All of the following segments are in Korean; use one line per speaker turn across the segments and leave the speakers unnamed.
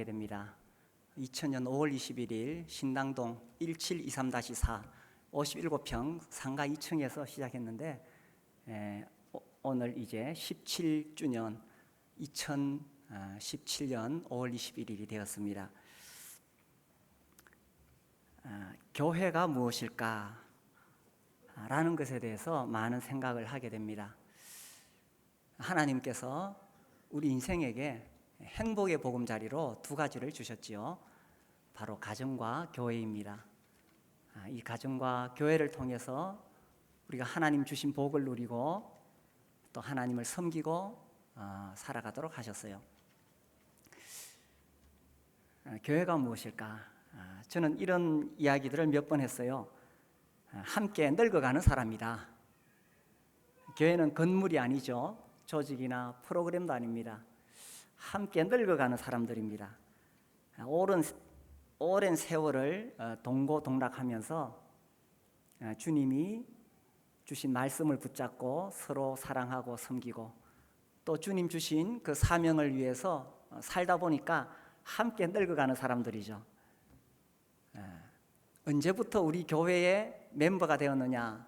됩니다. 2000년 5월 21일 신당동 1723-4 57평 상가 2층에서 시작했는데 오늘 이제 17주년 2017년 5월 21일이 되었습니다. 교회가 무엇일까? 라는 것에 대해서 많은 생각을 하게 됩니다. 하나님께서 우리 인생에게 행복의 보금자리로 두 가지를 주셨지요. 바로 가정과 교회입니다. 이 가정과 교회를 통해서 우리가 하나님 주신 복을 누리고 또 하나님을 섬기고 살아가도록 하셨어요. 교회가 무엇일까? 저는 이런 이야기들을 몇 번 했어요. 함께 늙어가는 사람이다. 교회는 건물이 아니죠. 조직이나 프로그램도 아닙니다. 함께 늙어가는 사람들입니다. 오랜 세월을 동고동락하면서 주님이 주신 말씀을 붙잡고 서로 사랑하고 섬기고 또 주님 주신 그 사명을 위해서 살다 보니까 함께 늙어가는 사람들이죠. 언제부터 우리 교회의 멤버가 되었느냐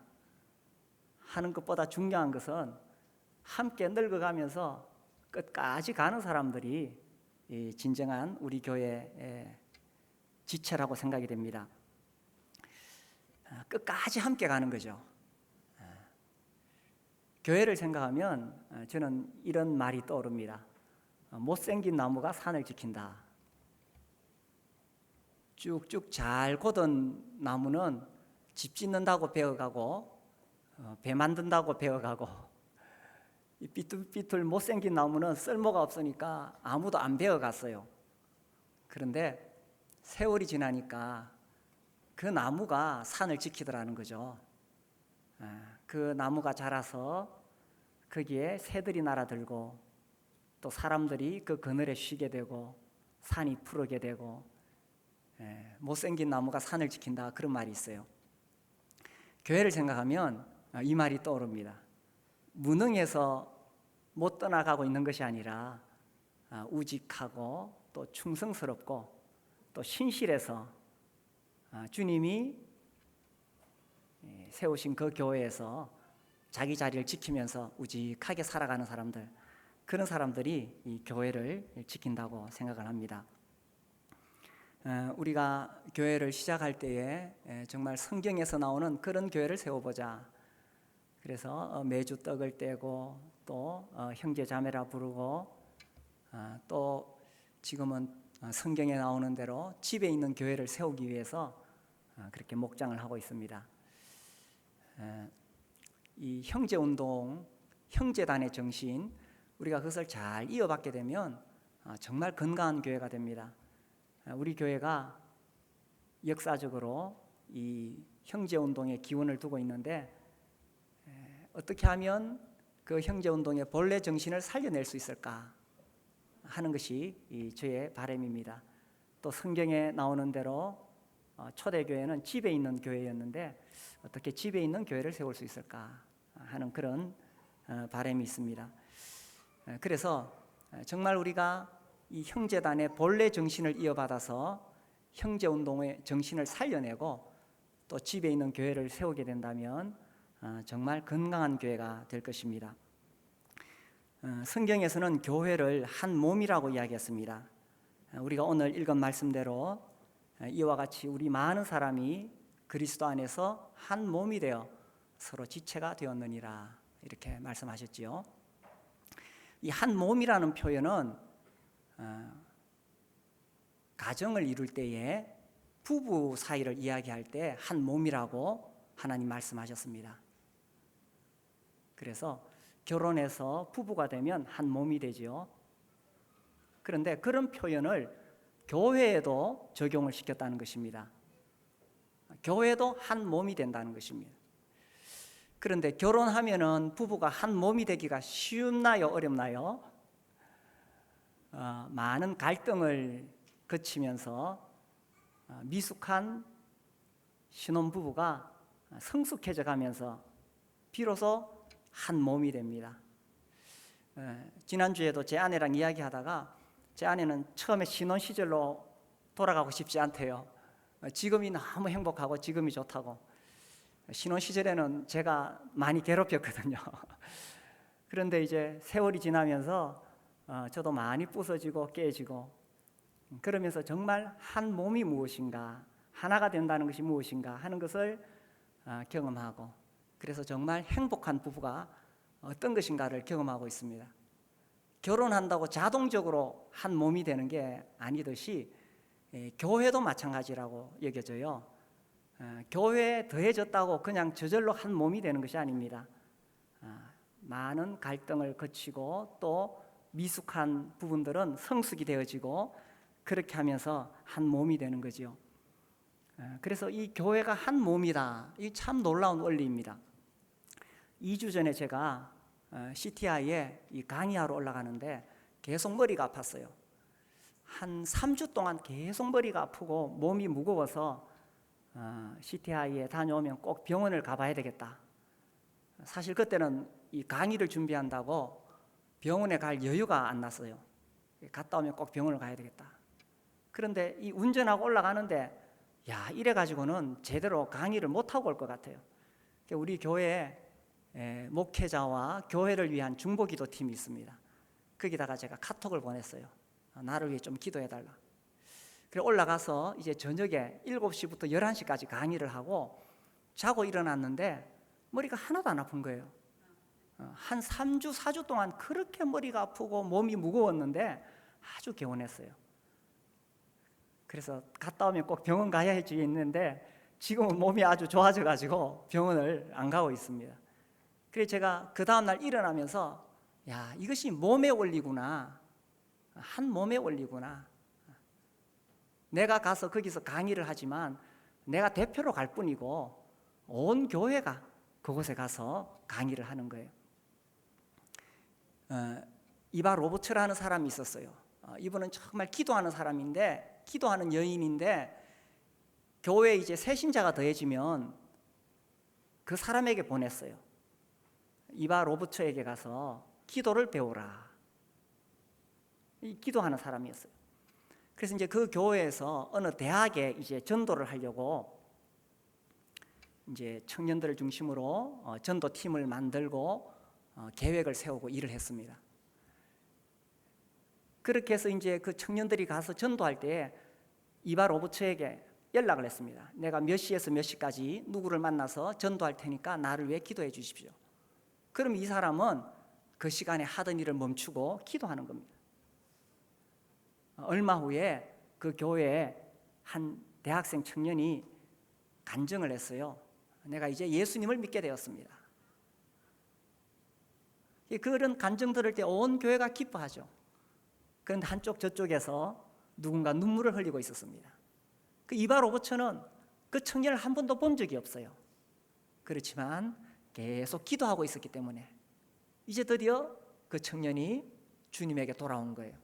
하는 것보다 중요한 것은 함께 늙어가면서 끝까지 가는 사람들이 진정한 우리 교회의 지체라고 생각이 됩니다. 끝까지 함께 가는 거죠. 교회를 생각하면 저는 이런 말이 떠오릅니다. 못생긴 나무가 산을 지킨다. 쭉쭉 잘 고든 나무는 집 짓는다고 배워가고 배 만든다고 배워가고 이 삐뚤삐뚤 못생긴 나무는 쓸모가 없으니까 아무도 안 배워갔어요. 그런데 세월이 지나니까 그 나무가 산을 지키더라는 거죠. 그 나무가 자라서 거기에 새들이 날아들고 또 사람들이 그 그늘에 쉬게 되고 산이 푸르게 되고 못생긴 나무가 산을 지킨다, 그런 말이 있어요. 교회를 생각하면 이 말이 떠오릅니다. 무능해서 못 떠나가고 있는 것이 아니라 우직하고 또 충성스럽고 또 신실해서 주님이 세우신 그 교회에서 자기 자리를 지키면서 우직하게 살아가는 사람들, 그런 사람들이 이 교회를 지킨다고 생각을 합니다. 우리가 교회를 시작할 때에 정말 성경에서 나오는 그런 교회를 세워보자. 그래서 매주 떡을 떼고 또 형제 자매라 부르고 또 지금은 성경에 나오는 대로 집에 있는 교회를 세우기 위해서 그렇게 목장을 하고 있습니다. 이 형제운동, 형제단의 정신, 우리가 그것을 잘 이어받게 되면 정말 건강한 교회가 됩니다. 우리 교회가 역사적으로 이 형제운동의 기원을 두고 있는데 어떻게 하면 그 형제운동의 본래 정신을 살려낼 수 있을까 하는 것이 저의 바람입니다. 또 성경에 나오는 대로 초대교회는 집에 있는 교회였는데 어떻게 집에 있는 교회를 세울 수 있을까 하는 그런 바람이 있습니다. 그래서 정말 우리가 이 형제단의 본래 정신을 이어받아서 형제운동의 정신을 살려내고 또 집에 있는 교회를 세우게 된다면 정말 건강한 교회가 될 것입니다. 성경에서는 교회를 한 몸이라고 이야기했습니다. 우리가 오늘 읽은 말씀대로 이와 같이 우리 많은 사람이 그리스도 안에서 한 몸이 되어 서로 지체가 되었느니라, 이렇게 말씀하셨지요. 이 한 몸이라는 표현은 가정을 이룰 때에 부부 사이를 이야기할 때 한 몸이라고 하나님 말씀하셨습니다. 그래서 결혼해서 부부가 되면 한 몸이 되지요. 그런데 그런 표현을 교회에도 적용을 시켰다는 것입니다. 교회도 한 몸이 된다는 것입니다. 그런데 결혼하면은 부부가 한 몸이 되기가 쉽나요, 어렵나요? 많은 갈등을 거치면서 미숙한 신혼부부가 성숙해져 가면서 비로소 한 몸이 됩니다. 지난주에도 제 아내랑 이야기하다가 제 아내는 처음에 신혼 시절로 돌아가고 싶지 않대요. 지금이 너무 행복하고 지금이 좋다고. 신혼 시절에는 제가 많이 괴롭혔거든요. 그런데 이제 세월이 지나면서 저도 많이 부서지고 깨지고, 그러면서 정말 한 몸이 무엇인가, 하나가 된다는 것이 무엇인가 하는 것을 경험하고, 그래서 정말 행복한 부부가 어떤 것인가를 경험하고 있습니다. 결혼한다고 자동적으로 한 몸이 되는 게 아니듯이 교회도 마찬가지라고 여겨져요. 교회에 더해졌다고 그냥 저절로 한 몸이 되는 것이 아닙니다. 많은 갈등을 거치고 또 미숙한 부분들은 성숙이 되어지고, 그렇게 하면서 한 몸이 되는 거죠. 그래서 이 교회가 한 몸이다, 이 참 놀라운 원리입니다. 2주 전에 제가 CTI에 이 강의하러 올라가는데 계속 머리가 아팠어요. 한 3주 동안 계속 머리가 아프고 몸이 무거워서 CTI에 다녀오면 꼭 병원을 가봐야 되겠다. 사실 그때는 이 강의를 준비한다고 병원에 갈 여유가 안 났어요. 갔다 오면 꼭 병원을 가야 되겠다. 그런데 이 운전하고 올라가는데 이래 가지고는 제대로 강의를 못하고 올 것 같아요. 우리 교회에 목회자와 교회를 위한 중보기도 팀이 있습니다. 거기다가 제가 카톡을 보냈어요. 나를 위해 좀 기도해달라. 그래 올라가서 이제 저녁에 7시부터 11시까지 강의를 하고 자고 일어났는데 머리가 하나도 안 아픈 거예요. 한 3주, 4주 동안 그렇게 머리가 아프고 몸이 무거웠는데 아주 개운했어요. 그래서 갔다 오면 꼭 병원 가야 할 줄이 있는데 지금은 몸이 아주 좋아져가지고 병원을 안 가고 있습니다. 그래서 제가 그 다음날 일어나면서 이것이 몸의 원리구나, 한 몸의 원리구나. 내가 가서 거기서 강의를 하지만 내가 대표로 갈 뿐이고 온 교회가 그곳에 가서 강의를 하는 거예요. 이바 로버츠라는 사람이 있었어요. 이분은 정말 기도하는 사람인데, 기도하는 여인인데, 교회에 이제 새 신자가 더해지면 그 사람에게 보냈어요. 이바 로버츠에게 가서 기도를 배우라. 이 기도하는 사람이었어요. 그래서 이제 그 교회에서 어느 대학에 이제 전도를 하려고 이제 청년들을 중심으로 전도팀을 만들고 계획을 세우고 일을 했습니다. 그렇게 해서 이제 그 청년들이 가서 전도할 때 이바 로버츠에게 연락을 했습니다. 내가 몇 시에서 몇 시까지 누구를 만나서 전도할 테니까 나를 위해 기도해 주십시오. 그럼 이 사람은 그 시간에 하던 일을 멈추고 기도하는 겁니다. 얼마 후에 그 교회에 한 대학생 청년이 간증을 했어요. 내가 이제 예수님을 믿게 되었습니다. 그런 간증 들을 때 온 교회가 기뻐하죠. 그런데 한쪽 저쪽에서 누군가 눈물을 흘리고 있었습니다. 그 이바 로버츠는 그 청년을 한 번도 본 적이 없어요. 그렇지만 계속 기도하고 있었기 때문에 이제 드디어 그 청년이 주님에게 돌아온 거예요.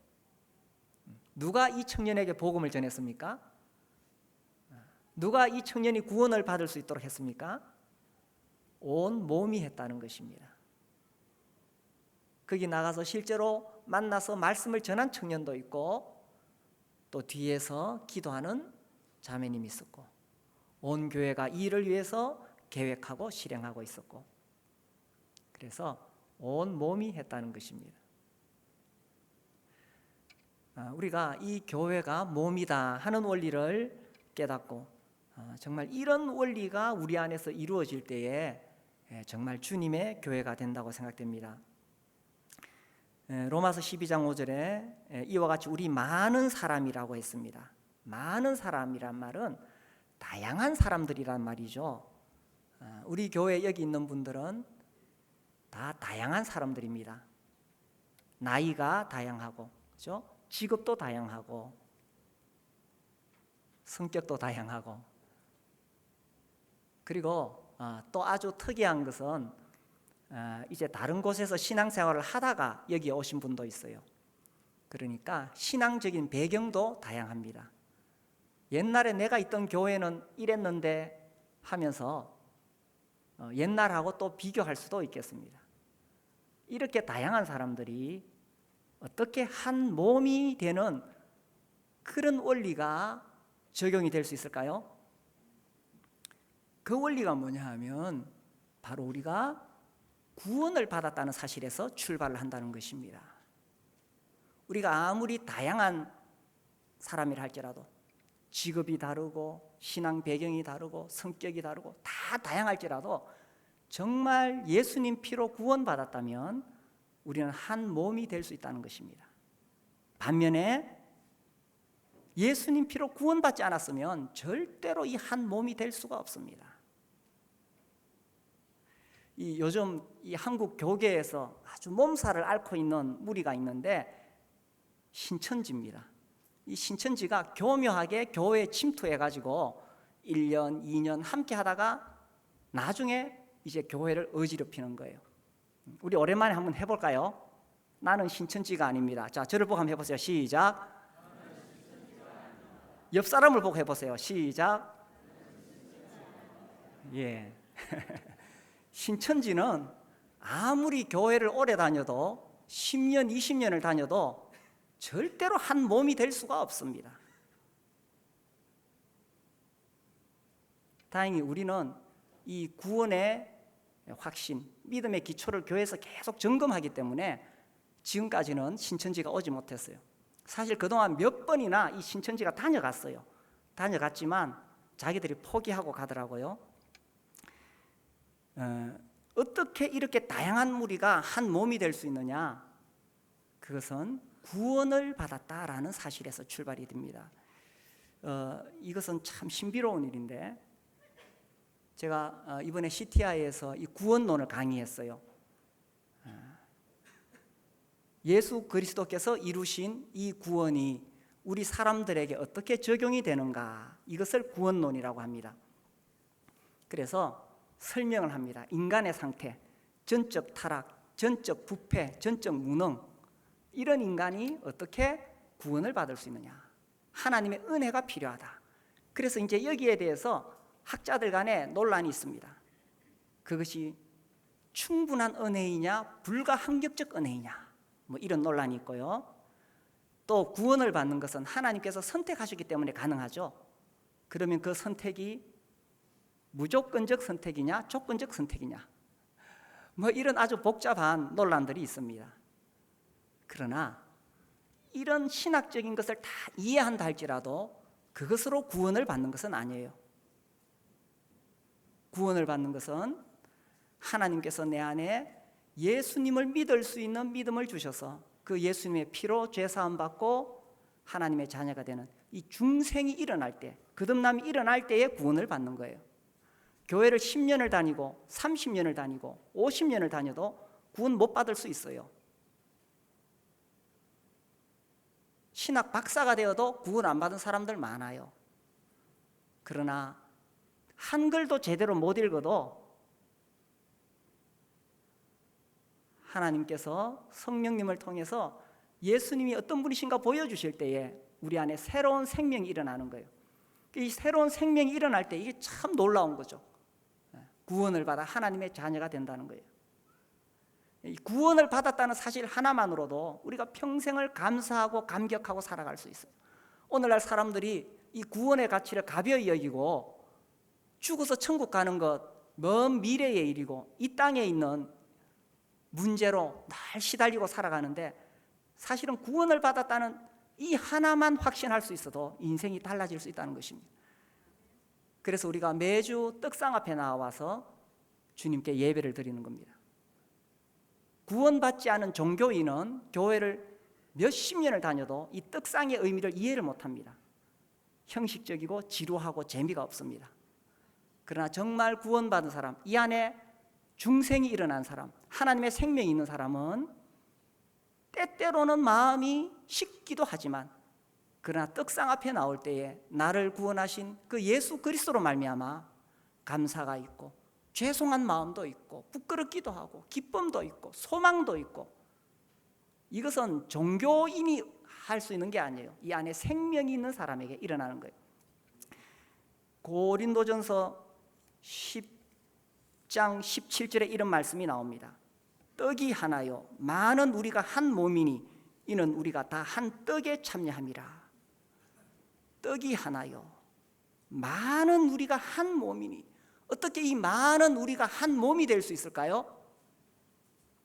누가 이 청년에게 복음을 전했습니까? 누가 이 청년이 구원을 받을 수 있도록 했습니까? 온 몸이 했다는 것입니다. 거기 나가서 실제로 만나서 말씀을 전한 청년도 있고, 또 뒤에서 기도하는 자매님이 있었고, 온 교회가 이 일을 위해서 계획하고 실행하고 있었고, 그래서 온 몸이 했다는 것입니다. 우리가 이 교회가 몸이다 하는 원리를 깨닫고 정말 이런 원리가 우리 안에서 이루어질 때에 정말 주님의 교회가 된다고 생각됩니다. 로마서 12장 5절에 이와 같이 우리 많은 사람이라고 했습니다. 많은 사람이란 말은 다양한 사람들이란 말이죠. 우리 교회 여기 있는 분들은 다 다양한 사람들입니다. 나이가 다양하고, 그렇죠? 직업도 다양하고, 성격도 다양하고, 그리고 또 아주 특이한 것은 이제 다른 곳에서 신앙생활을 하다가 여기 오신 분도 있어요. 그러니까 신앙적인 배경도 다양합니다. 옛날에 내가 있던 교회는 이랬는데 하면서 옛날하고 또 비교할 수도 있겠습니다. 이렇게 다양한 사람들이 어떻게 한 몸이 되는 그런 원리가 적용이 될 수 있을까요? 그 원리가 뭐냐 하면 바로 우리가 구원을 받았다는 사실에서 출발을 한다는 것입니다. 우리가 아무리 다양한 사람이라 할지라도 직업이 다르고 신앙 배경이 다르고 성격이 다르고 다 다양할지라도 정말 예수님 피로 구원받았다면 우리는 한 몸이 될 수 있다는 것입니다. 반면에 예수님 피로 구원받지 않았으면 절대로 이 한 몸이 될 수가 없습니다. 요즘 이 한국 교계에서 아주 몸살을 앓고 있는 무리가 있는데 신천지입니다. 이 신천지가 교묘하게 교회에 침투해가지고 1년, 2년 함께 하다가 나중에 이제 교회를 어지럽히는 거예요. 우리 오랜만에 한번 해볼까요? 나는 신천지가 아닙니다. 자, 저를 보고 한번 해보세요. 시작. 옆 사람을 보고 해보세요. 시작. 예. 신천지는 아무리 교회를 오래 다녀도 10년, 20년을 다녀도 절대로 한 몸이 될 수가 없습니다. 다행히 우리는 이 구원의 확신, 믿음의 기초를 교회에서 계속 점검하기 때문에 지금까지는 신천지가 오지 못했어요. 사실 그동안 몇 번이나 이 신천지가 다녀갔어요. 다녀갔지만 자기들이 포기하고 가더라고요. 어떻게 이렇게 다양한 무리가 한 몸이 될 수 있느냐? 그것은 구원을 받았다라는 사실에서 출발이 됩니다. 이것은 참 신비로운 일인데 제가 이번에 CTI에서 이 구원론을 강의했어요. 예수 그리스도께서 이루신 이 구원이 우리 사람들에게 어떻게 적용이 되는가, 이것을 구원론이라고 합니다. 그래서 설명을 합니다. 인간의 상태, 전적 타락, 전적 부패, 전적 무능, 이런 인간이 어떻게 구원을 받을 수 있느냐, 하나님의 은혜가 필요하다. 그래서 이제 여기에 대해서 학자들 간에 논란이 있습니다. 그것이 충분한 은혜이냐 불가항력적 은혜이냐, 뭐 이런 논란이 있고요. 또 구원을 받는 것은 하나님께서 선택하셨기 때문에 가능하죠. 그러면 그 선택이 무조건적 선택이냐 조건적 선택이냐, 뭐 이런 아주 복잡한 논란들이 있습니다. 그러나 이런 신학적인 것을 다 이해한다 할지라도 그것으로 구원을 받는 것은 아니에요. 구원을 받는 것은 하나님께서 내 안에 예수님을 믿을 수 있는 믿음을 주셔서 그 예수님의 피로 죄사함 받고 하나님의 자녀가 되는 이 중생이 일어날 때, 거듭남이 일어날 때에 구원을 받는 거예요. 교회를 10년을 다니고 30년을 다니고 50년을 다녀도 구원 못 받을 수 있어요. 신학 박사가 되어도 구원 안 받은 사람들 많아요. 그러나 한글도 제대로 못 읽어도 하나님께서 성령님을 통해서 예수님이 어떤 분이신가 보여주실 때에 우리 안에 새로운 생명이 일어나는 거예요. 이 새로운 생명이 일어날 때 이게 참 놀라운 거죠. 구원을 받아 하나님의 자녀가 된다는 거예요. 이 구원을 받았다는 사실 하나만으로도 우리가 평생을 감사하고 감격하고 살아갈 수 있어요. 오늘날 사람들이 이 구원의 가치를 가벼이 여기고 죽어서 천국 가는 것 먼 미래의 일이고 이 땅에 있는 문제로 날 시달리고 살아가는데, 사실은 구원을 받았다는 이 하나만 확신할 수 있어도 인생이 달라질 수 있다는 것입니다. 그래서 우리가 매주 떡상 앞에 나와서 주님께 예배를 드리는 겁니다. 구원받지 않은 종교인은 교회를 몇십 년을 다녀도 이 떡상의 의미를 이해를 못합니다. 형식적이고 지루하고 재미가 없습니다. 그러나 정말 구원받은 사람, 이 안에 중생이 일어난 사람, 하나님의 생명이 있는 사람은 때때로는 마음이 식기도 하지만, 그러나 떡상 앞에 나올 때에 나를 구원하신 그 예수 그리스도로 말미암아 감사가 있고 죄송한 마음도 있고 부끄럽기도 하고 기쁨도 있고 소망도 있고, 이것은 종교인이 할 수 있는 게 아니에요. 이 안에 생명이 있는 사람에게 일어나는 거예요. 고린도전서 10장 17절에 이런 말씀이 나옵니다. 떡이 하나요 많은 우리가 한 몸이니 이는 우리가 다 한 떡에 참여함이라. 떡이 하나요, 많은 우리가 한 몸이니. 어떻게 이 많은 우리가 한 몸이 될 수 있을까요?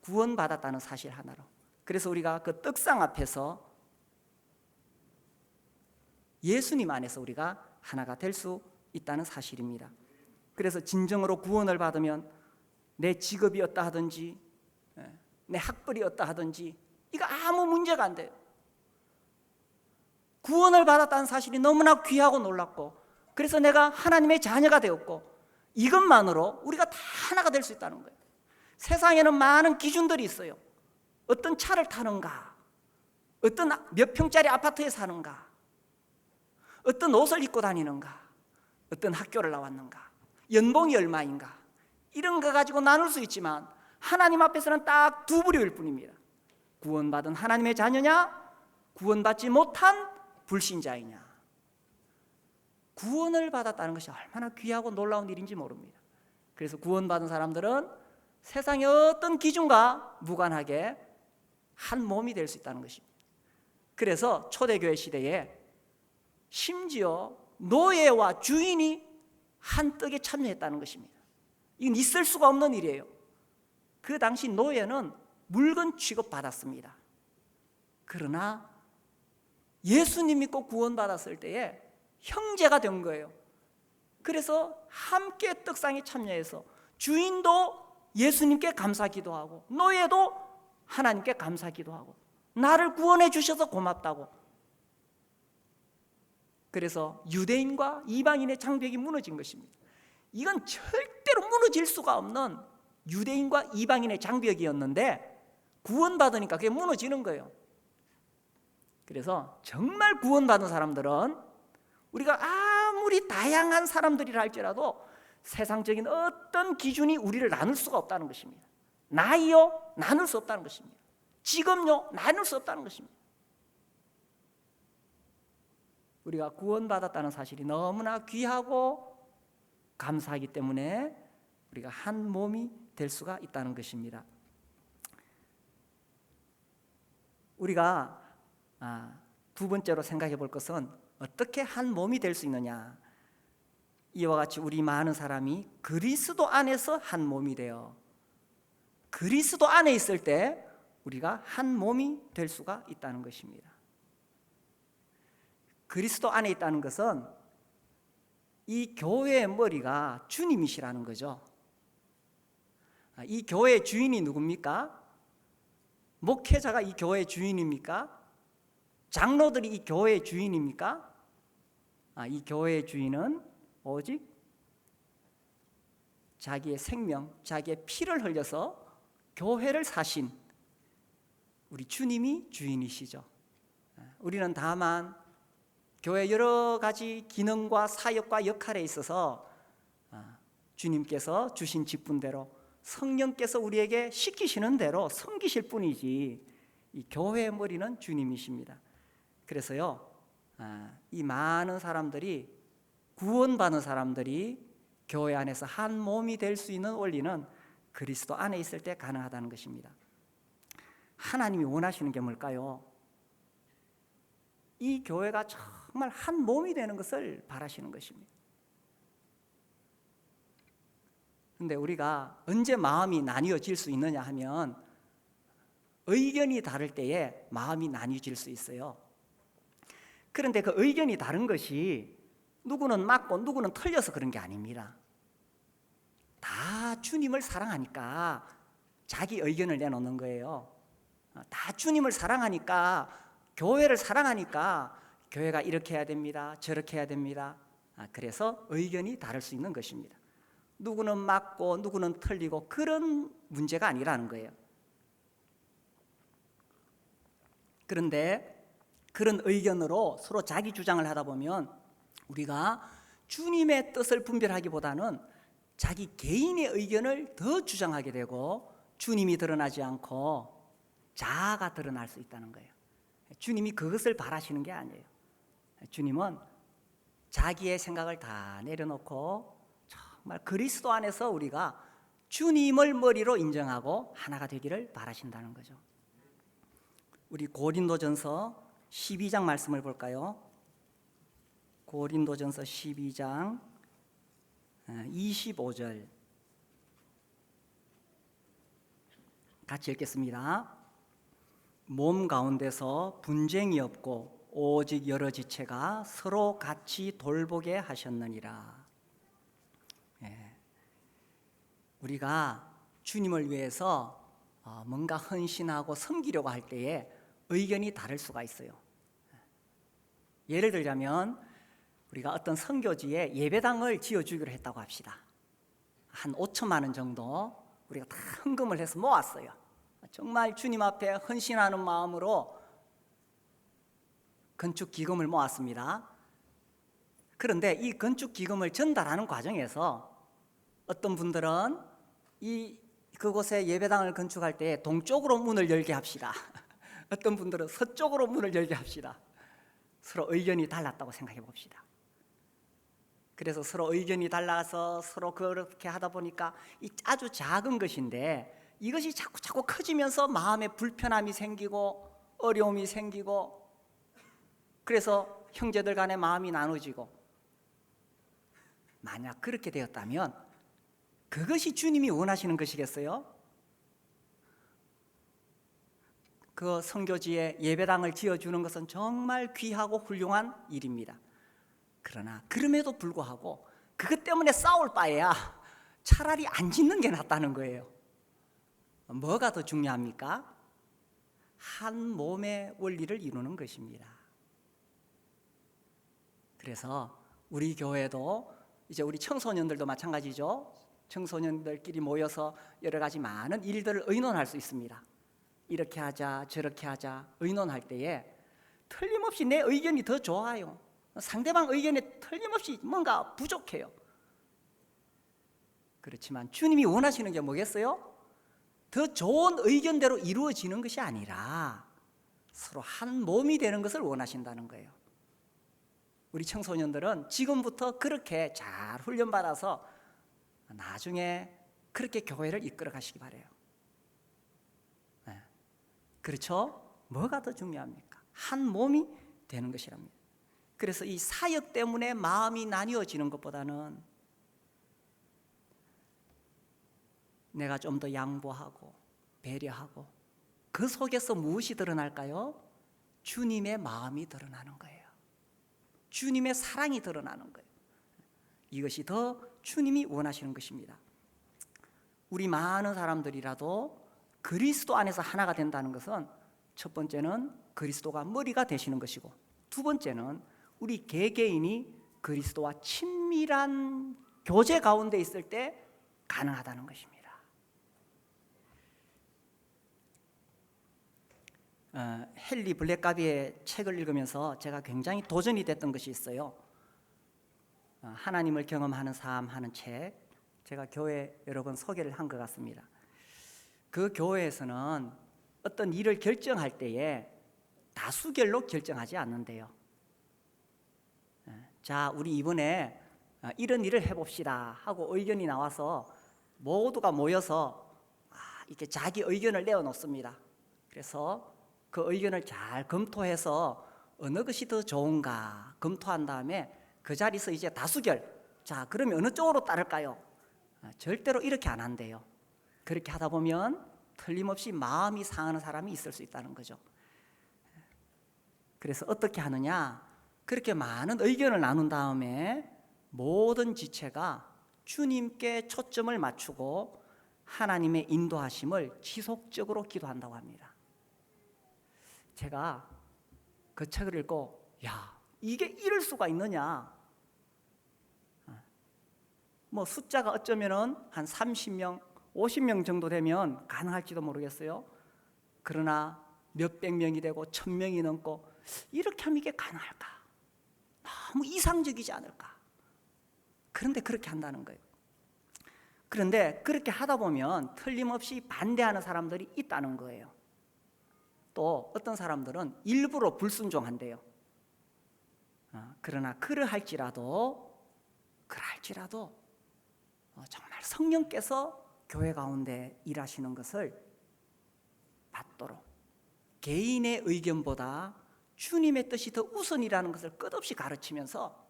구원받았다는 사실 하나로. 그래서 우리가 그 떡상 앞에서 예수님 안에서 우리가 하나가 될 수 있다는 사실입니다. 그래서 진정으로 구원을 받으면 내 직업이 어떠 하든지 내 학벌이 어떠 하든지 이거 아무 문제가 안 돼요. 구원을 받았다는 사실이 너무나 귀하고 놀랍고, 그래서 내가 하나님의 자녀가 되었고, 이것만으로 우리가 다 하나가 될 수 있다는 거예요. 세상에는 많은 기준들이 있어요. 어떤 차를 타는가, 어떤 몇 평짜리 아파트에 사는가, 어떤 옷을 입고 다니는가, 어떤 학교를 나왔는가, 연봉이 얼마인가, 이런 거 가지고 나눌 수 있지만 하나님 앞에서는 딱 두 부류일 뿐입니다. 구원받은 하나님의 자녀냐, 구원받지 못한 불신자이냐. 구원을 받았다는 것이 얼마나 귀하고 놀라운 일인지 모릅니다. 그래서 구원받은 사람들은 세상의 어떤 기준과 무관하게 한 몸이 될 수 있다는 것입니다. 그래서 초대교회 시대에 심지어 노예와 주인이 한 떡에 참여했다는 것입니다. 이건 있을 수가 없는 일이에요. 그 당시 노예는 물건 취급받았습니다. 그러나 예수님 믿고 구원받았을 때에 형제가 된 거예요. 그래서 함께 떡상에 참여해서 주인도 예수님께 감사 기도하고, 노예도 하나님께 감사 기도하고, 나를 구원해 주셔서 고맙다고. 그래서 유대인과 이방인의 장벽이 무너진 것입니다. 이건 절대로 무너질 수가 없는 유대인과 이방인의 장벽이었는데 구원받으니까 그게 무너지는 거예요. 그래서 정말 구원받은 사람들은 우리가 아무리 다양한 사람들이라 할지라도 세상적인 어떤 기준이 우리를 나눌 수가 없다는 것입니다. 나이요, 나눌 수 없다는 것입니다. 직업요, 나눌 수 없다는 것입니다. 우리가 구원받았다는 사실이 너무나 귀하고 감사하기 때문에 우리가 한 몸이 될 수가 있다는 것입니다. 우리가 두 번째로 생각해 볼 것은 어떻게 한 몸이 될 수 있느냐. 이와 같이 우리 많은 사람이 그리스도 안에서 한 몸이 되어 그리스도 안에 있을 때 우리가 한 몸이 될 수가 있다는 것입니다. 그리스도 안에 있다는 것은 이 교회의 머리가 주님이시라는 거죠. 이 교회의 주인이 누굽니까? 목회자가 이 교회의 주인입니까? 장로들이 이 교회의 주인입니까? 이 교회의 주인은 오직 자기의 생명, 자기의 피를 흘려서 교회를 사신 우리 주님이 주인이시죠. 우리는 다만 교회 여러 가지 기능과 사역과 역할에 있어서 주님께서 주신 직분대로 성령께서 우리에게 시키시는 대로 섬기실 뿐이지 이 교회의 머리는 주님이십니다. 그래서요, 이 많은 사람들이, 구원받은 사람들이 교회 안에서 한 몸이 될 수 있는 원리는 그리스도 안에 있을 때 가능하다는 것입니다. 하나님이 원하시는 게 뭘까요? 이 교회가 정말 한 몸이 되는 것을 바라시는 것입니다. 그런데 우리가 언제 마음이 나뉘어질 수 있느냐 하면 의견이 다를 때에 마음이 나뉘어질 수 있어요. 그런데 그 의견이 다른 것이 누구는 맞고 누구는 틀려서 그런 게 아닙니다. 다 주님을 사랑하니까 자기 의견을 내놓는 거예요. 다 주님을 사랑하니까, 교회를 사랑하니까 교회가 이렇게 해야 됩니다, 저렇게 해야 됩니다. 그래서 의견이 다를 수 있는 것입니다. 누구는 맞고 누구는 틀리고 그런 문제가 아니라는 거예요. 그런데 그런 의견으로 서로 자기 주장을 하다 보면 우리가 주님의 뜻을 분별하기보다는 자기 개인의 의견을 더 주장하게 되고 주님이 드러나지 않고 자아가 드러날 수 있다는 거예요. 주님이 그것을 바라시는 게 아니에요. 주님은 자기의 생각을 다 내려놓고 정말 그리스도 안에서 우리가 주님을 머리로 인정하고 하나가 되기를 바라신다는 거죠. 우리 고린도전서 12장 말씀을 볼까요? 고린도전서 12장 25절 같이 읽겠습니다. 몸 가운데서 분쟁이 없고 오직 여러 지체가 서로 같이 돌보게 하셨느니라. 우리가 주님을 위해서 뭔가 헌신하고 섬기려고 할 때에 의견이 다를 수가 있어요. 예를 들자면 우리가 어떤 선교지에 예배당을 지어주기로 했다고 합시다. 한 5천만 원 정도 우리가 다 헌금을 해서 모았어요. 정말 주님 앞에 헌신하는 마음으로 건축 기금을 모았습니다. 그런데 이 건축 기금을 전달하는 과정에서 어떤 분들은 그곳에 예배당을 건축할 때 동쪽으로 문을 열게 합시다. 어떤 분들은 서쪽으로 문을 열게 합시다. 서로 의견이 달랐다고 생각해 봅시다. 그래서 서로 의견이 달라서 서로 그렇게 하다 보니까 이 아주 작은 것인데 이것이 자꾸 커지면서 마음에 불편함이 생기고 어려움이 생기고, 그래서 형제들 간에 마음이 나눠지고, 만약 그렇게 되었다면 그것이 주님이 원하시는 것이겠어요? 그 선교지에 예배당을 지어주는 것은 정말 귀하고 훌륭한 일입니다. 그러나 그럼에도 불구하고 그것 때문에 싸울 바에야 차라리 안 짓는 게 낫다는 거예요. 뭐가 더 중요합니까? 한 몸의 원리를 이루는 것입니다. 그래서 우리 교회도 이제 우리 청소년들도 마찬가지죠. 청소년들끼리 모여서 여러 가지 많은 일들을 의논할 수 있습니다. 이렇게 하자 저렇게 하자 의논할 때에 틀림없이 내 의견이 더 좋아요. 상대방 의견에 틀림없이 뭔가 부족해요. 그렇지만 주님이 원하시는 게 뭐겠어요? 더 좋은 의견대로 이루어지는 것이 아니라 서로 한 몸이 되는 것을 원하신다는 거예요. 우리 청소년들은 지금부터 그렇게 잘 훈련받아서 나중에 그렇게 교회를 이끌어 가시기 바라요. 그렇죠? 뭐가 더 중요합니까? 한 몸이 되는 것이랍니다. 그래서 이 사역 때문에 마음이 나뉘어지는 것보다는 내가 좀 더 양보하고 배려하고, 그 속에서 무엇이 드러날까요? 주님의 마음이 드러나는 거예요. 주님의 사랑이 드러나는 거예요. 이것이 더 주님이 원하시는 것입니다. 우리 많은 사람들이라도 그리스도 안에서 하나가 된다는 것은, 첫 번째는 그리스도가 머리가 되시는 것이고, 두 번째는 우리 개개인이 그리스도와 친밀한 교제 가운데 있을 때 가능하다는 것입니다. 헨리 블랙가비의 책을 읽으면서 제가 굉장히 도전이 됐던 것이 있어요. 하나님을 경험하는 삶 하는 책, 제가 교회 여러 번 소개를 한 것 같습니다. 그 교회에서는 어떤 일을 결정할 때에 다수결로 결정하지 않는데요. 자, 우리 이번에 이런 일을 해봅시다 하고 의견이 나와서 모두가 모여서 이렇게 자기 의견을 내어놓습니다. 그래서 그 의견을 잘 검토해서 어느 것이 더 좋은가 검토한 다음에 그 자리에서 이제 다수결, 자 그러면 어느 쪽으로 따를까요? 절대로 이렇게 안 한대요. 그렇게 하다 보면 틀림없이 마음이 상하는 사람이 있을 수 있다는 거죠. 그래서 어떻게 하느냐, 그렇게 많은 의견을 나눈 다음에 모든 지체가 주님께 초점을 맞추고 하나님의 인도하심을 지속적으로 기도한다고 합니다. 제가 그 책을 읽고, 야, 이게 이럴 수가 있느냐. 뭐 숫자가 어쩌면은 한 30명, 50명 정도 되면 가능할지도 모르겠어요. 그러나 몇백 명이 되고 1000명이 넘고 이렇게 하면 이게 가능할까? 너무 이상적이지 않을까? 그런데 그렇게 한다는 거예요. 그런데 그렇게 하다 보면 틀림없이 반대하는 사람들이 있다는 거예요. 또 어떤 사람들은 일부러 불순종한대요. 그러나 그러할지라도 정말 성령께서 교회 가운데 일하시는 것을 받도록, 개인의 의견보다 주님의 뜻이 더 우선이라는 것을 끝없이 가르치면서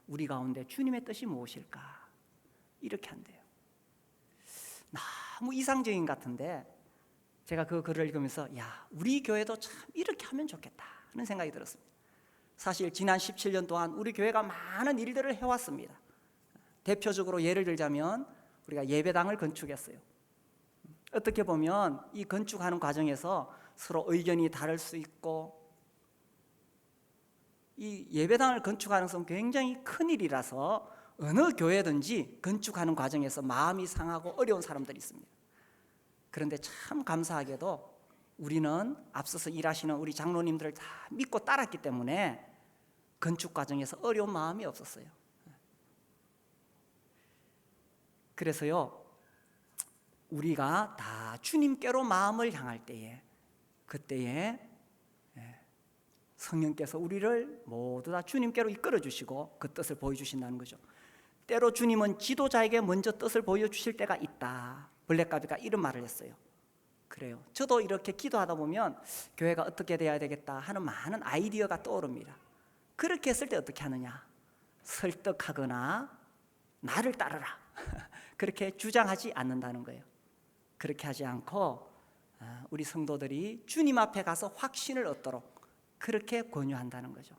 우리 가운데 주님의 뜻이 무엇일까 이렇게 한대요. 너무 이상적인 것 같은데 제가 그 글을 읽으면서 우리 교회도 참 이렇게 하면 좋겠다 하는 생각이 들었습니다. 사실 지난 17년 동안 우리 교회가 많은 일들을 해왔습니다. 대표적으로 예를 들자면 우리가 예배당을 건축했어요. 어떻게 보면 이 건축하는 과정에서 서로 의견이 다를 수 있고, 이 예배당을 건축하는 것은 굉장히 큰 일이라서 어느 교회든지 건축하는 과정에서 마음이 상하고 어려운 사람들이 있습니다. 그런데 참 감사하게도 우리는 앞서서 일하시는 우리 장로님들을 다 믿고 따랐기 때문에 건축 과정에서 어려운 마음이 없었어요. 그래서요, 우리가 다 주님께로 마음을 향할 때에, 그때에 성령께서 우리를 모두 다 주님께로 이끌어 주시고 그 뜻을 보여주신다는 거죠. 때로 주님은 지도자에게 먼저 뜻을 보여주실 때가 있다. 블랙가비가 이런 말을 했어요. 그래요. 저도 이렇게 기도하다 보면 교회가 어떻게 돼야 되겠다 하는 많은 아이디어가 떠오릅니다. 그렇게 했을 때 어떻게 하느냐? 설득하거나 나를 따르라 그렇게 주장하지 않는다는 거예요. 그렇게 하지 않고 우리 성도들이 주님 앞에 가서 확신을 얻도록 그렇게 권유한다는 거죠.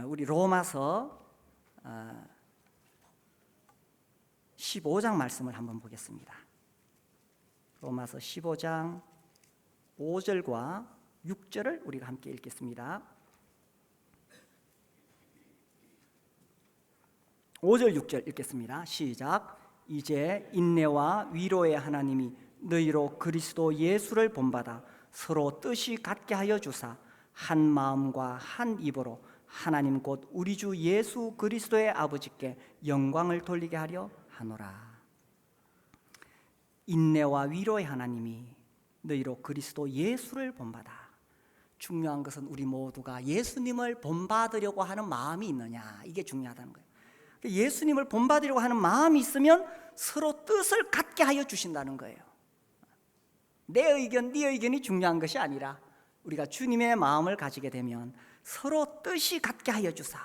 우리 로마서 15장 말씀을 한번 보겠습니다. 로마서 15장 5절과 6절을 우리가 함께 읽겠습니다. 5절 6절 읽겠습니다. 시작. 이제 인내와 위로의 하나님이 너희로 그리스도 예수를 본받아 서로 뜻이 같게 하여 주사 한 마음과 한 입으로 하나님 곧 우리 주 예수 그리스도의 아버지께 영광을 돌리게 하려 하노라. 인내와 위로의 하나님이 너희로 그리스도 예수를 본받아. 중요한 것은 우리 모두가 예수님을 본받으려고 하는 마음이 있느냐, 이게 중요하다는 거예요. 예수님을 본받으려고 하는 마음이 있으면 서로 뜻을 같게 하여 주신다는 거예요. 내 의견, 네 의견이 중요한 것이 아니라 우리가 주님의 마음을 가지게 되면 서로 뜻이 같게 하여 주사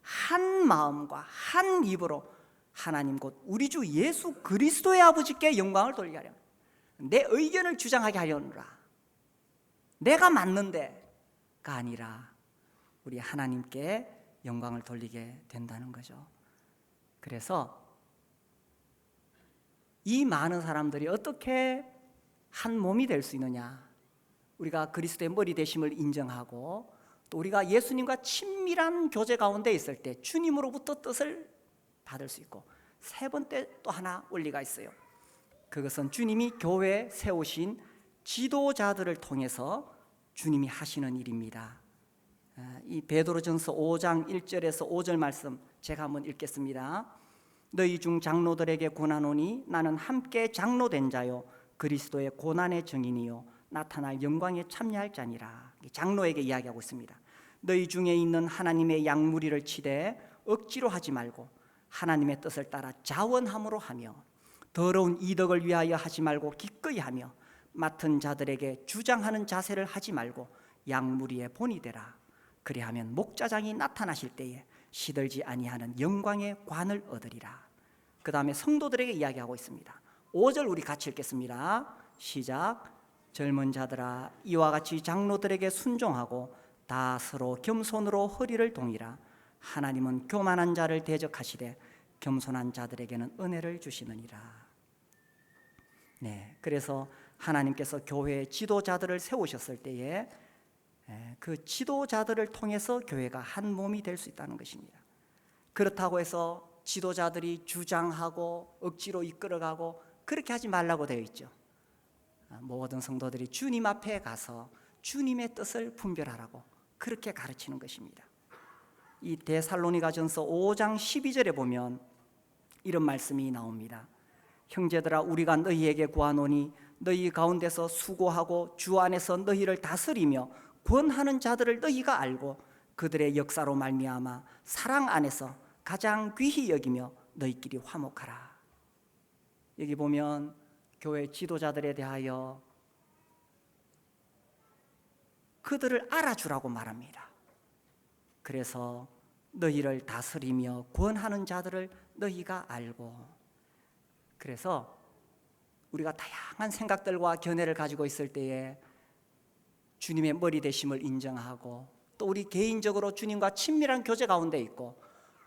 한 마음과 한 입으로 하나님 곧 우리 주 예수 그리스도의 아버지께 영광을 돌리게 하려. 내 의견을 주장하게 하려느라, 내가 맞는데가 아니라 우리 하나님께 영광을 돌리게 된다는 거죠. 그래서 이 많은 사람들이 어떻게 한 몸이 될 수 있느냐? 우리가 그리스도의 머리 되심을 인정하고 또 우리가 예수님과 친밀한 교제 가운데 있을 때 주님으로부터 뜻을 받을 수 있고, 세 번째 또 하나 원리가 있어요. 그것은 주님이 교회에 세우신 지도자들을 통해서 주님이 하시는 일입니다. 이 베드로전서 5장 1절에서 5절 말씀 제가 한번 읽겠습니다. 너희 중 장로들에게 권하노니 나는 함께 장로된 자요 그리스도의 고난의 증인이요 나타날 영광에 참여할 자니라. 장로에게 이야기하고 있습니다. 너희 중에 있는 하나님의 양무리를 치되 억지로 하지 말고 하나님의 뜻을 따라 자원함으로 하며 더러운 이덕을 위하여 하지 말고 기꺼이 하며 맡은 자들에게 주장하는 자세를 하지 말고 양무리의 본이 되라. 그리하면 목자장이 나타나실 때에 시들지 아니하는 영광의 관을 얻으리라. 그 다음에 성도들에게 이야기하고 있습니다. 5절 우리 같이 읽겠습니다. 시작. 젊은 자들아 이와 같이 장로들에게 순종하고 다 서로 겸손으로 허리를 동이라. 하나님은 교만한 자를 대적하시되 겸손한 자들에게는 은혜를 주시느니라. 네, 그래서 하나님께서 교회의 지도자들을 세우셨을 때에 그 지도자들을 통해서 교회가 한 몸이 될 수 있다는 것입니다. 그렇다고 해서 지도자들이 주장하고 억지로 이끌어가고 그렇게 하지 말라고 되어 있죠. 모든 성도들이 주님 앞에 가서 주님의 뜻을 분별하라고 그렇게 가르치는 것입니다. 이 데살로니가전서 5장 12절에 보면 이런 말씀이 나옵니다. 형제들아 우리가 너희에게 구하노니 너희 가운데서 수고하고 주 안에서 너희를 다스리며 권하는 자들을 너희가 알고 그들의 역사로 말미암아 사랑 안에서 가장 귀히 여기며 너희끼리 화목하라. 여기 보면 교회 지도자들에 대하여 그들을 알아주라고 말합니다. 그래서 너희를 다스리며 구원하는 자들을 너희가 알고. 그래서 우리가 다양한 생각들과 견해를 가지고 있을 때에 주님의 머리 되심을 인정하고, 또 우리 개인적으로 주님과 친밀한 교제 가운데 있고,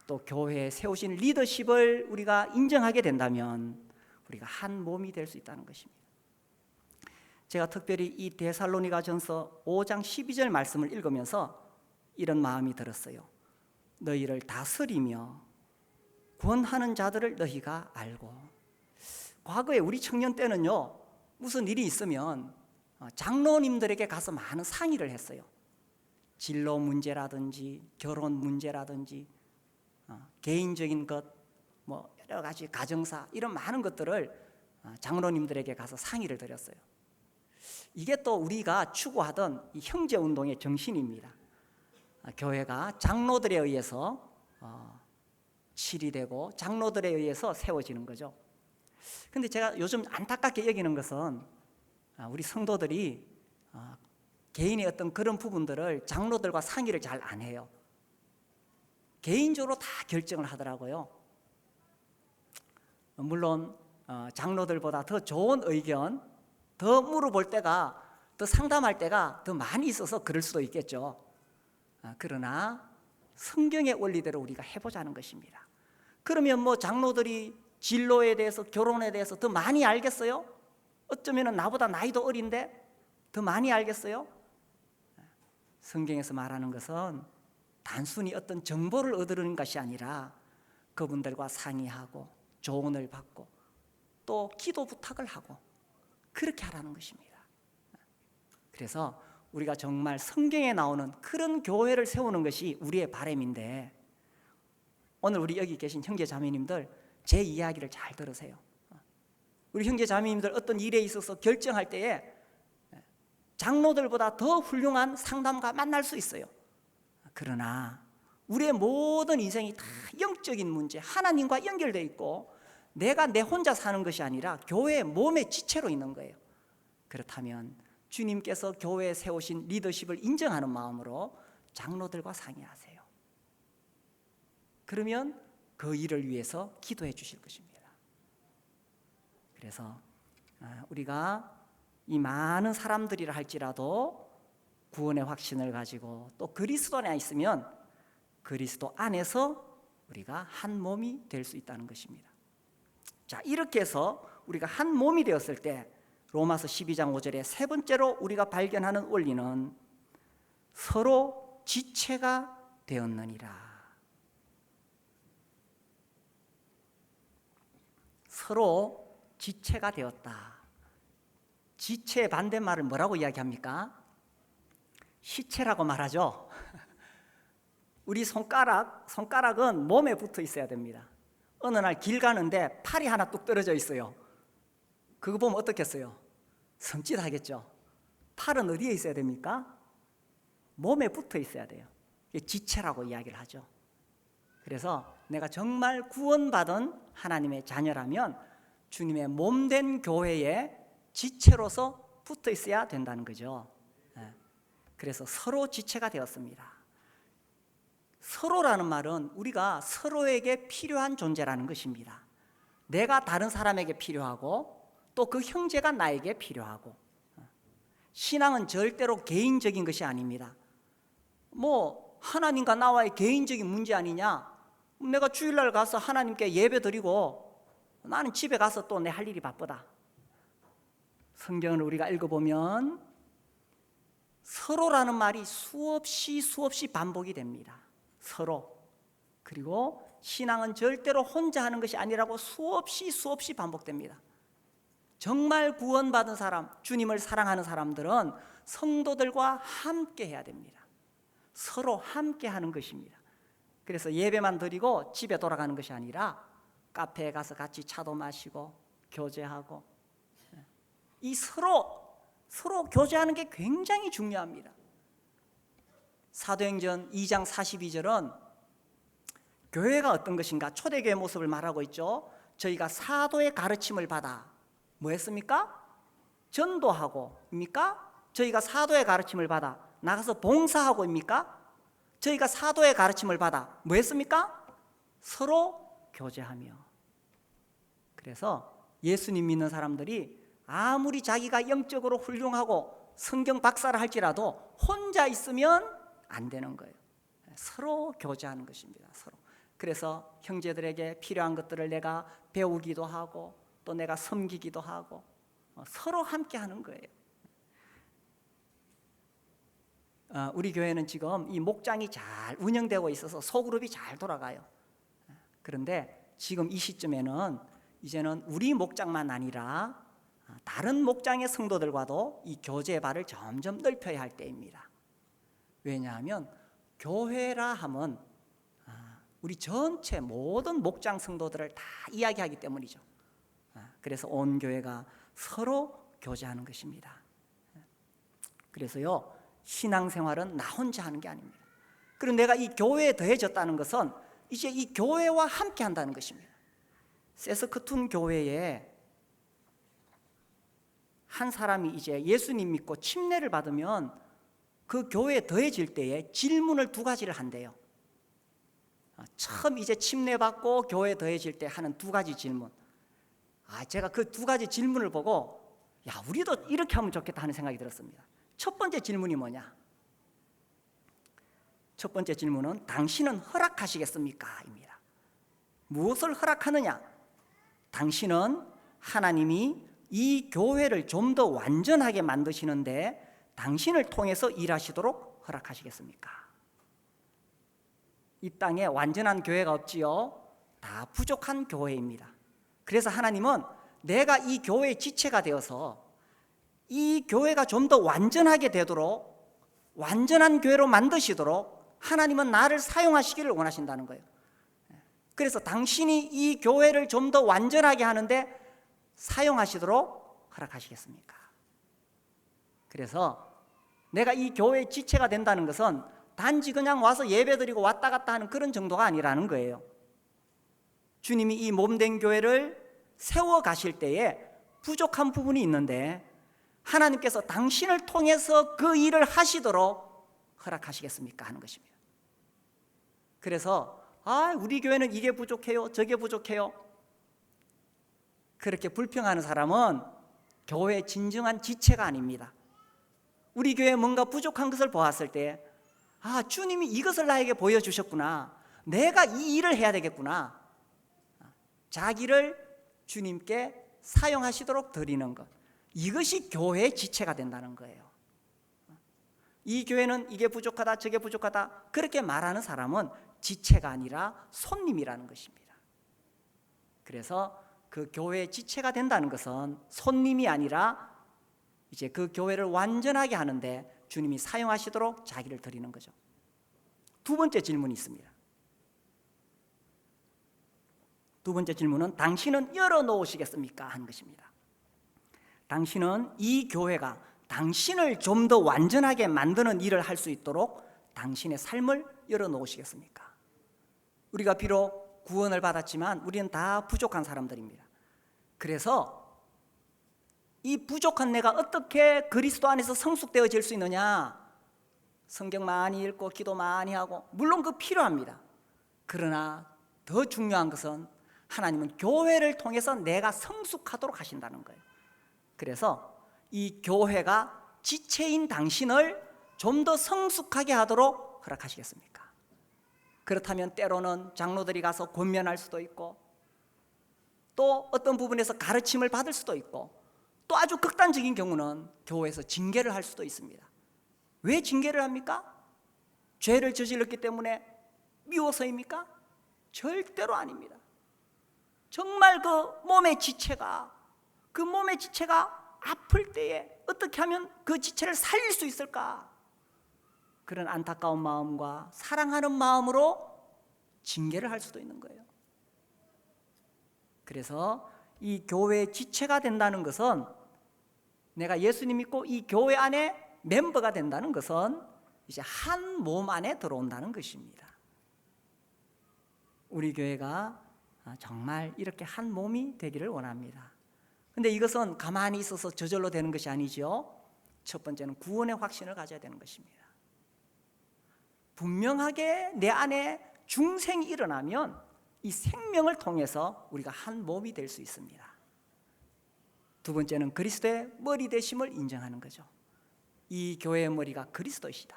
또 교회에 세우신 리더십을 우리가 인정하게 된다면 우리가 한 몸이 될 수 있다는 것입니다. 제가 특별히 이 데살로니가전서 5장 12절 말씀을 읽으면서 이런 마음이 들었어요. 너희를 다스리며 구원하는 자들을 너희가 알고. 과거에 우리 청년 때는요, 무슨 일이 있으면 장로님들에게 가서 많은 상의를 했어요. 진로 문제라든지 결혼 문제라든지 개인적인 것, 뭐 여러 가지 가정사, 이런 많은 것들을 장로님들에게 가서 상의를 드렸어요. 이게 또 우리가 추구하던 이 형제운동의 정신입니다. 교회가 장로들에 의해서 치리되고 장로들에 의해서 세워지는 거죠. 근데 제가 요즘 안타깝게 여기는 것은 우리 성도들이 개인의 어떤 그런 부분들을 장로들과 상의를 잘 안 해요. 개인적으로 다 결정을 하더라고요. 물론 장로들보다 더 좋은 의견, 더 물어볼 때가, 더 상담할 때가 더 많이 있어서 그럴 수도 있겠죠. 그러나 성경의 원리대로 우리가 해보자는 것입니다. 그러면 뭐 장로들이 진로에 대해서, 결혼에 대해서 더 많이 알겠어요? 어쩌면 나보다 나이도 어린데 더 많이 알겠어요? 성경에서 말하는 것은 단순히 어떤 정보를 얻으려는 것이 아니라 그분들과 상의하고 조언을 받고 또 기도 부탁을 하고 그렇게 하라는 것입니다. 그래서 우리가 정말 성경에 나오는 그런 교회를 세우는 것이 우리의 바람인데, 오늘 우리 여기 계신 형제 자매님들 제 이야기를 잘 들으세요. 우리 형제 자매님들 어떤 일에 있어서 결정할 때에 장로들보다 더 훌륭한 상담가 만날 수 있어요. 그러나 우리의 모든 인생이 다 영적인 문제, 하나님과 연결되어 있고 내가 내 혼자 사는 것이 아니라 교회의 몸의 지체로 있는 거예요. 그렇다면 주님께서 교회에 세우신 리더십을 인정하는 마음으로 장로들과 상의하세요. 그러면 그 일을 위해서 기도해 주실 것입니다. 그래서 우리가 이 많은 사람들이라 할지라도 구원의 확신을 가지고 또 그리스도 안에 있으면 그리스도 안에서 우리가 한 몸이 될 수 있다는 것입니다. 자, 이렇게 해서 우리가 한 몸이 되었을 때 로마서 12장 5절에 세 번째로 우리가 발견하는 원리는 서로 지체가 되었느니라. 서로 지체가 되었다. 지체의 반대말을 뭐라고 이야기합니까? 시체라고 말하죠. 우리 손가락은 몸에 붙어 있어야 됩니다. 어느 날 길 가는데 팔이 하나 뚝 떨어져 있어요. 그거 보면 어떻겠어요? 섬찟하겠죠. 팔은 어디에 있어야 됩니까? 몸에 붙어 있어야 돼요. 이게 지체라고 이야기를 하죠. 그래서 내가 정말 구원받은 하나님의 자녀라면 주님의 몸된 교회에 지체로서 붙어 있어야 된다는 거죠. 그래서 서로 지체가 되었습니다. 서로라는 말은 우리가 서로에게 필요한 존재라는 것입니다. 내가 다른 사람에게 필요하고 또 그 형제가 나에게 필요하고. 신앙은 절대로 개인적인 것이 아닙니다. 뭐 하나님과 나와의 개인적인 문제 아니냐? 내가 주일날 가서 하나님께 예배 드리고 나는 집에 가서 또 내 할 일이 바쁘다. 성경을 우리가 읽어보면 서로라는 말이 수없이 반복이 됩니다. 서로. 그리고 신앙은 절대로 혼자 하는 것이 아니라고 수없이 반복됩니다. 정말 구원받은 사람, 주님을 사랑하는 사람들은 성도들과 함께 해야 됩니다. 서로 함께 하는 것입니다. 그래서 예배만 드리고 집에 돌아가는 것이 아니라 카페에 가서 같이 차도 마시고 교제하고, 이 서로 교제하는 게 굉장히 중요합니다. 사도행전 2장 42절은 교회가 어떤 것인가? 초대교회 모습을 말하고 있죠. 저희가 사도의 가르침을 받아 뭐 했습니까? 전도하고, 입니까? 저희가 사도의 가르침을 받아 나가서 봉사하고입니까? 저희가 사도의 가르침을 받아 뭐 했습니까? 서로 교제하며. 그래서 예수님 믿는 사람들이 아무리 자기가 영적으로 훌륭하고 성경 박사를 할지라도 혼자 있으면 안 되는 거예요. 서로 교제하는 것입니다. 서로. 그래서 형제들에게 필요한 것들을 내가 배우기도 하고 또 내가 섬기기도 하고 서로 함께 하는 거예요. 우리 교회는 지금 이 목장이 잘 운영되고 있어서 소그룹이 잘 돌아가요. 그런데 지금 이 시점에는 이제는 우리 목장만 아니라 다른 목장의 성도들과도 이 교제의 발을 점점 넓혀야 할 때입니다. 왜냐하면 교회라 하면 우리 전체 모든 목장 성도들을 다 이야기하기 때문이죠. 그래서 온 교회가 서로 교제하는 것입니다. 그래서요, 신앙생활은 나 혼자 하는 게 아닙니다. 그리고 내가 이 교회에 더해졌다는 것은 이제 이 교회와 함께 한다는 것입니다. 세스크툰 교회에 한 사람이 이제 예수님 믿고 침례를 받으면 그 교회에 더해질 때에 질문을 두 가지를 한대요. 처음 이제 침례 받고 교회에 더해질 때 하는 두 가지 질문. 제가 그 두 가지 질문을 보고 우리도 이렇게 하면 좋겠다 하는 생각이 들었습니다. 첫 번째 질문이 뭐냐? 첫 번째 질문은 당신은 허락하시겠습니까? 입니다. 무엇을 허락하느냐? 당신은 하나님이 이 교회를 좀 더 완전하게 만드시는데 당신을 통해서 일하시도록 허락하시겠습니까? 이 땅에 완전한 교회가 없지요. 다 부족한 교회입니다. 그래서 하나님은 내가 이 교회의 지체가 되어서 이 교회가 좀 더 완전하게 되도록 완전한 교회로 만드시도록 하나님은 나를 사용하시기를 원하신다는 거예요. 그래서 당신이 이 교회를 좀 더 완전하게 하는데 사용하시도록 허락하시겠습니까? 그래서 내가 이 교회의 지체가 된다는 것은 단지 그냥 와서 예배드리고 왔다 갔다 하는 그런 정도가 아니라는 거예요. 주님이 이 몸된 교회를 세워 가실 때에 부족한 부분이 있는데 하나님께서 당신을 통해서 그 일을 하시도록 허락하시겠습니까? 하는 것입니다. 그래서 우리 교회는 이게 부족해요, 저게 부족해요, 그렇게 불평하는 사람은 교회의 진정한 지체가 아닙니다. 우리 교회에 뭔가 부족한 것을 보았을 때 주님이 이것을 나에게 보여주셨구나, 내가 이 일을 해야 되겠구나, 자기를 주님께 사용하시도록 드리는 것, 이것이 교회의 지체가 된다는 거예요. 이 교회는 이게 부족하다 저게 부족하다 그렇게 말하는 사람은 지체가 아니라 손님이라는 것입니다. 그래서 그 교회의 지체가 된다는 것은 손님이 아니라 이제 그 교회를 완전하게 하는데 주님이 사용하시도록 자기를 드리는 거죠. 두 번째 질문이 있습니다. 두 번째 질문은 당신은 열어놓으시겠습니까? 하는 것입니다. 당신은 이 교회가 당신을 좀 더 완전하게 만드는 일을 할 수 있도록 당신의 삶을 열어놓으시겠습니까? 우리가 비록 구원을 받았지만 우리는 다 부족한 사람들입니다. 그래서 이 부족한 내가 어떻게 그리스도 안에서 성숙되어질 수 있느냐? 성경 많이 읽고 기도 많이 하고 물론 그 필요합니다. 그러나 더 중요한 것은 하나님은 교회를 통해서 내가 성숙하도록 하신다는 거예요. 그래서 이 교회가 지체인 당신을 좀 더 성숙하게 하도록 허락하시겠습니까? 그렇다면 때로는 장로들이 가서 권면할 수도 있고 또 어떤 부분에서 가르침을 받을 수도 있고 또 아주 극단적인 경우는 교회에서 징계를 할 수도 있습니다. 왜 징계를 합니까? 죄를 저질렀기 때문에 미워서입니까? 절대로 아닙니다. 정말 그 몸의 지체가 아플 때에 어떻게 하면 그 지체를 살릴 수 있을까? 그런 안타까운 마음과 사랑하는 마음으로 징계를 할 수도 있는 거예요. 그래서 이 교회의 지체가 된다는 것은 내가 예수님 믿고 이 교회 안에 멤버가 된다는 것은 이제 한 몸 안에 들어온다는 것입니다. 우리 교회가 정말 이렇게 한 몸이 되기를 원합니다. 근데 이것은 가만히 있어서 저절로 되는 것이 아니죠. 첫 번째는 구원의 확신을 가져야 되는 것입니다. 분명하게 내 안에 중생이 일어나면 이 생명을 통해서 우리가 한 몸이 될 수 있습니다. 두 번째는 그리스도의 머리 되심을 인정하는 거죠. 이 교회의 머리가 그리스도이시다.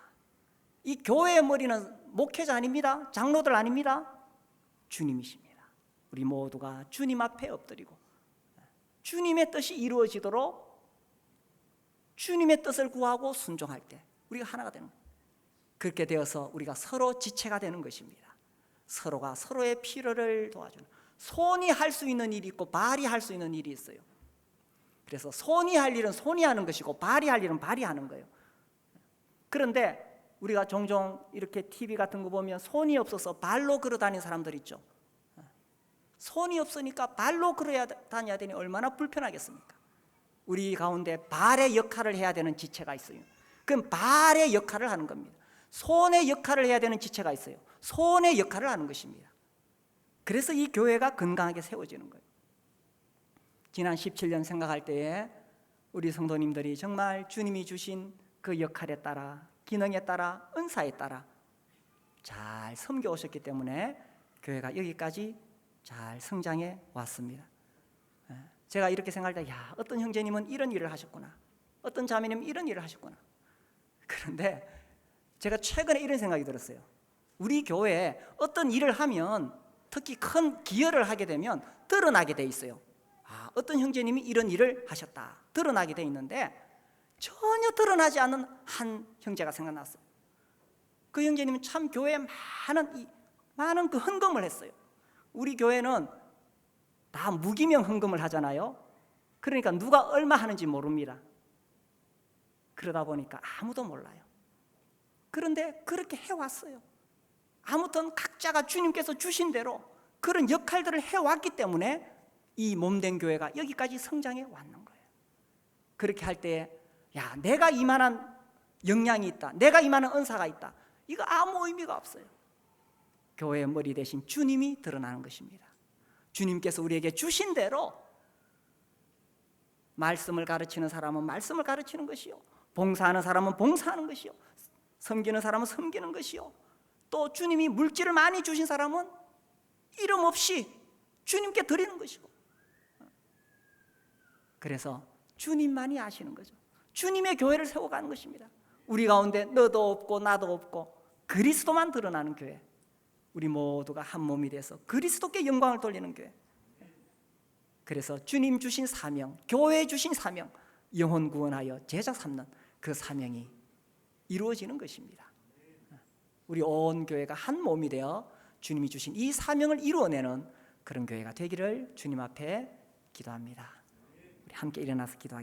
이 교회의 머리는 목회자 아닙니다. 장로들 아닙니다. 주님이십니다. 우리 모두가 주님 앞에 엎드리고 주님의 뜻이 이루어지도록 주님의 뜻을 구하고 순종할 때 우리가 하나가 되는 거예요. 그렇게 되어서 우리가 서로 지체가 되는 것입니다. 서로가 서로의 필요를 도와주는, 손이 할 수 있는 일이 있고 발이 할 수 있는 일이 있어요. 그래서 손이 할 일은 손이 하는 것이고 발이 할 일은 발이 하는 거예요. 그런데 우리가 종종 이렇게 TV 같은 거 보면 손이 없어서 발로 걸어 다니는 사람들 있죠. 손이 없으니까 발로 걸어 다녀야 되니 얼마나 불편하겠습니까? 우리 가운데 발의 역할을 해야 되는 지체가 있어요. 그럼 발의 역할을 하는 겁니다. 손의 역할을 해야 되는 지체가 있어요. 손의 역할을 하는 것입니다. 그래서 이 교회가 건강하게 세워지는 거예요. 지난 17년 생각할 때에 우리 성도님들이 정말 주님이 주신 그 역할에 따라, 기능에 따라, 은사에 따라 잘 섬겨오셨기 때문에 교회가 여기까지 잘 성장해 왔습니다. 제가 이렇게 생각할 때, 야, 어떤 형제님은 이런 일을 하셨구나, 어떤 자매님은 이런 일을 하셨구나. 그런데 제가 최근에 이런 생각이 들었어요. 우리 교회에 어떤 일을 하면, 특히 큰 기여를 하게 되면 드러나게 돼 있어요. 아, 어떤 형제님이 이런 일을 하셨다, 드러나게 돼 있는데 전혀 드러나지 않는 한 형제가 생각났어요. 그 형제님은 참 교회에 많은 그 헌금을 했어요. 우리 교회는 다 무기명 헌금을 하잖아요. 그러니까 누가 얼마 하는지 모릅니다. 그러다 보니까 아무도 몰라요. 그런데 그렇게 해왔어요. 아무튼 각자가 주님께서 주신 대로 그런 역할들을 해왔기 때문에 이 몸된 교회가 여기까지 성장해 왔는 거예요. 그렇게 할 때, 야, 내가 이만한 역량이 있다, 내가 이만한 은사가 있다, 이거 아무 의미가 없어요. 교회의 머리 대신 주님이 드러나는 것입니다. 주님께서 우리에게 주신 대로 말씀을 가르치는 사람은 말씀을 가르치는 것이요, 봉사하는 사람은 봉사하는 것이요, 섬기는 사람은 섬기는 것이요, 또 주님이 물질을 많이 주신 사람은 이름 없이 주님께 드리는 것이고, 그래서 주님만이 아시는 거죠. 주님의 교회를 세워가는 것입니다. 우리 가운데 너도 없고 나도 없고 그리스도만 드러나는 교회, 우리 모두가 한 몸이 돼서 그리스도께 영광을 돌리는 교회. 그래서 주님 주신 사명, 교회 주신 사명, 영혼 구원하여 제자 삼는 그 사명이 이루어지는 것입니다. 우리 온 교회가 한 몸이 되어 주님이 주신 이 사명을 이루어내는 그런 교회가 되기를 주님 앞에 기도합니다. 우리 함께 일어나서 기도하겠습니다.